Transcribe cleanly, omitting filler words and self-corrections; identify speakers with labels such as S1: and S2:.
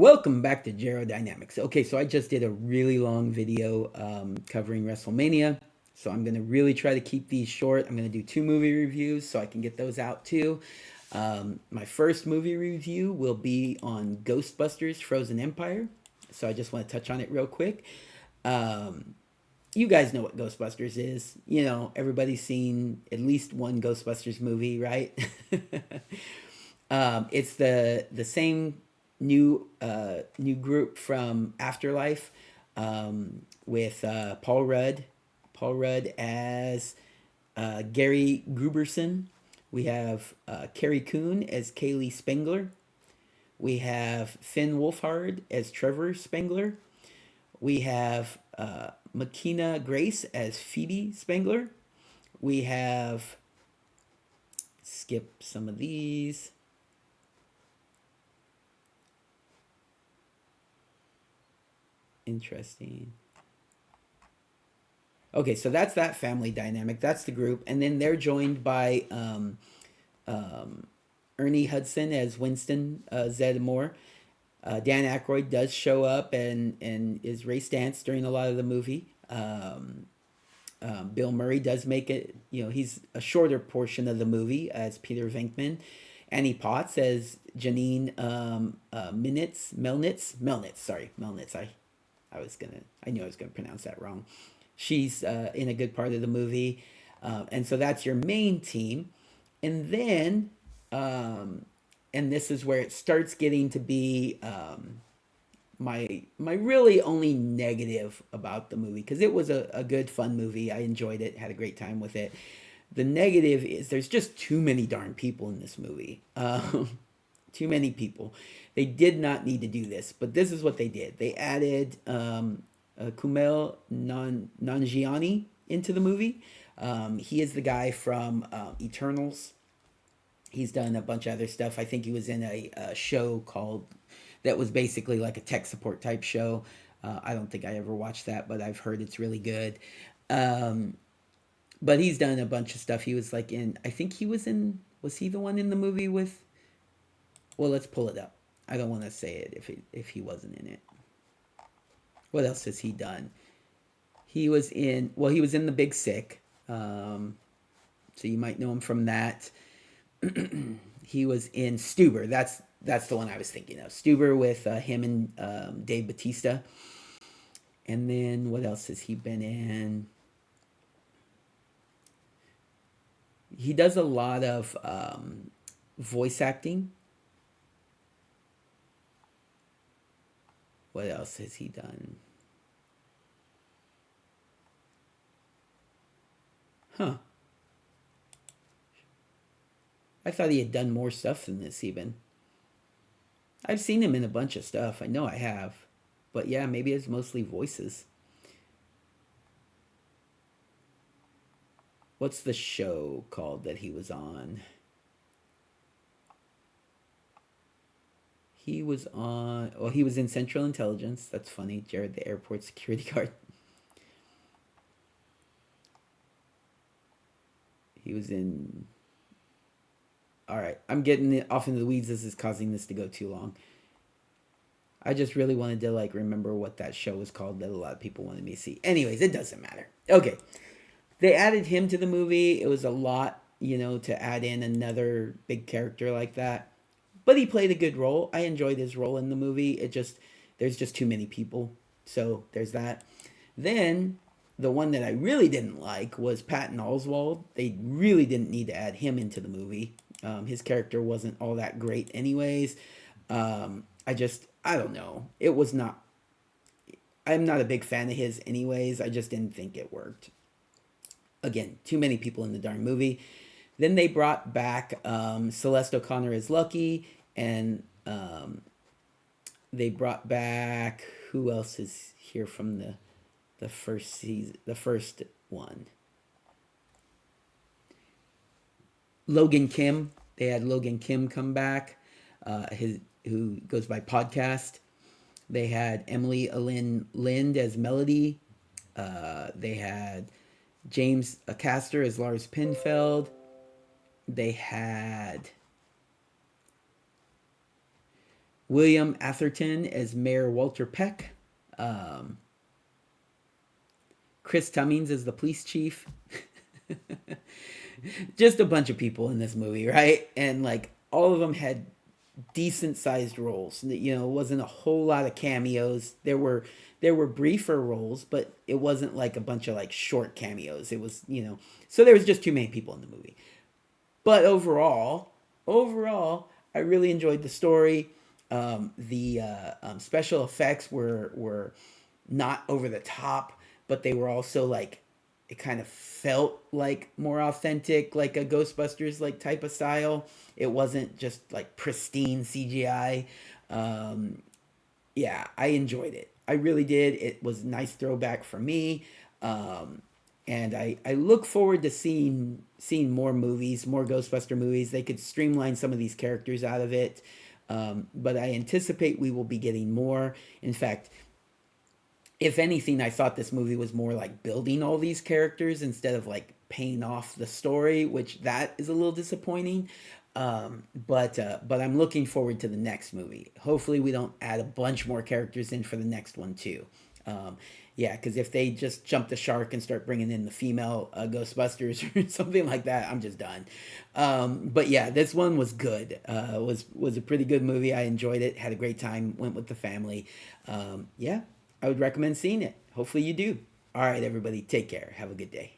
S1: Welcome back to Dynamics. Okay, so I just did a really long video covering WrestleMania. So I'm going to really try to keep these short. I'm going to do 2 movie reviews so I can get those out too. My first movie review will be on Ghostbusters Frozen Empire. So I just want to touch on it real quick. You guys know what Ghostbusters is. You know, everybody's seen at least one Ghostbusters movie, right? It's the same new group from Afterlife with Paul Rudd. Paul Rudd as Gary Gruberson. We have Carrie Coon as Kaylee Spengler. We have Finn Wolfhard as Trevor Spengler. We have Makina Grace as Phoebe Spengler. We have, skip some of these. Interesting. Okay, so that's that family dynamic. That's the group. And then they're joined by Ernie Hudson as Winston Zeddemore. Dan Aykroyd does show up and is Ray Stantz during a lot of the movie. Bill Murray does make it, he's a shorter portion of the movie as Peter Venkman. Annie Potts as Janine Melnitz. I knew I was gonna pronounce that wrong. She's in a good part of the movie, and so that's your main team, and then, and this is where it starts getting to be my really only negative about the movie, because it was a good fun movie. I enjoyed it, had a great time with it. The negative is there's just too many darn people in this movie. Too many people. They did not need to do this, but this is what they did. They added Kumail Nanjiani into the movie. He is the guy from Eternals. He's done a bunch of other stuff. I think he was in a show called, that was basically like a tech support type show. I don't think I ever watched that, but I've heard it's really good. But he's done a bunch of stuff. He was like in, I think he was in, was he the one in the movie with, well, let's pull it up. I don't want to say it if he wasn't in it. What else has he done? He was in The Big Sick. So you might know him from that. He was in Stuber. That's the one I was thinking of. Stuber with him and Dave Bautista. And then what else has he been in? He does a lot of voice acting. What else has he done? Huh. I thought he had done more stuff than this even. I've seen him in a bunch of stuff. I know I have. But yeah, maybe it's mostly voices. What's the show called that he was on? He was on, well, he was in Central Intelligence. That's funny. Jared, the airport security guard. He was in, all right, I'm getting off into the weeds. This is causing this to go too long. I just really wanted to remember what that show was called that a lot of people wanted me to see. Anyways, it doesn't matter. Okay. They added him to the movie. It was a lot, to add in another big character like that. But he played a good role. I enjoyed his role in the movie. There's just too many people. So there's that. Then the one that I really didn't like was Patton Oswalt. They really didn't need to add him into the movie. His character wasn't all that great anyways. I don't know. I'm not a big fan of his anyways. I just didn't think it worked. Again, too many people in the darn movie. Then they brought back Celeste O'Connor as Lucky, and they brought back, who else is here from the first season, the first one? Logan Kim. They had Logan Kim come back, who goes by Podcast. They had Emily Alyn Lind as Melody. They had James Castor as Lars Pinfeld. They had William Atherton as Mayor Walter Peck. Um, Chris Tummings as the police chief. Just a bunch of people in this movie, right? And like all of them had decent sized roles. You know, it wasn't a whole lot of cameos. There were briefer roles, but it wasn't like a bunch of like short cameos. It was, so there was just too many people in the movie. But overall, I really enjoyed the story. The special effects were not over the top, but they were also like it kind of felt like more authentic, like a Ghostbusters like type of style. It wasn't just like pristine CGI. Um, yeah, I enjoyed it. I really did. It was a nice throwback for me. Um, and I look forward to seeing more movies, more Ghostbuster movies. They could streamline some of these characters out of it. But I anticipate we will be getting more. In fact, if anything, I thought this movie was more like building all these characters instead of like paying off the story, which that is a little disappointing. But I'm looking forward to the next movie. Hopefully, we don't add a bunch more characters in for the next one too. Um, yeah, because if they just jump the shark and start bringing in the female Ghostbusters or something like that, I'm just done. But yeah, this one was good. Was a pretty good movie. I enjoyed it. Had a great time. Went with the family. Yeah, I would recommend seeing it. Hopefully, you do. All right, everybody, take care. Have a good day.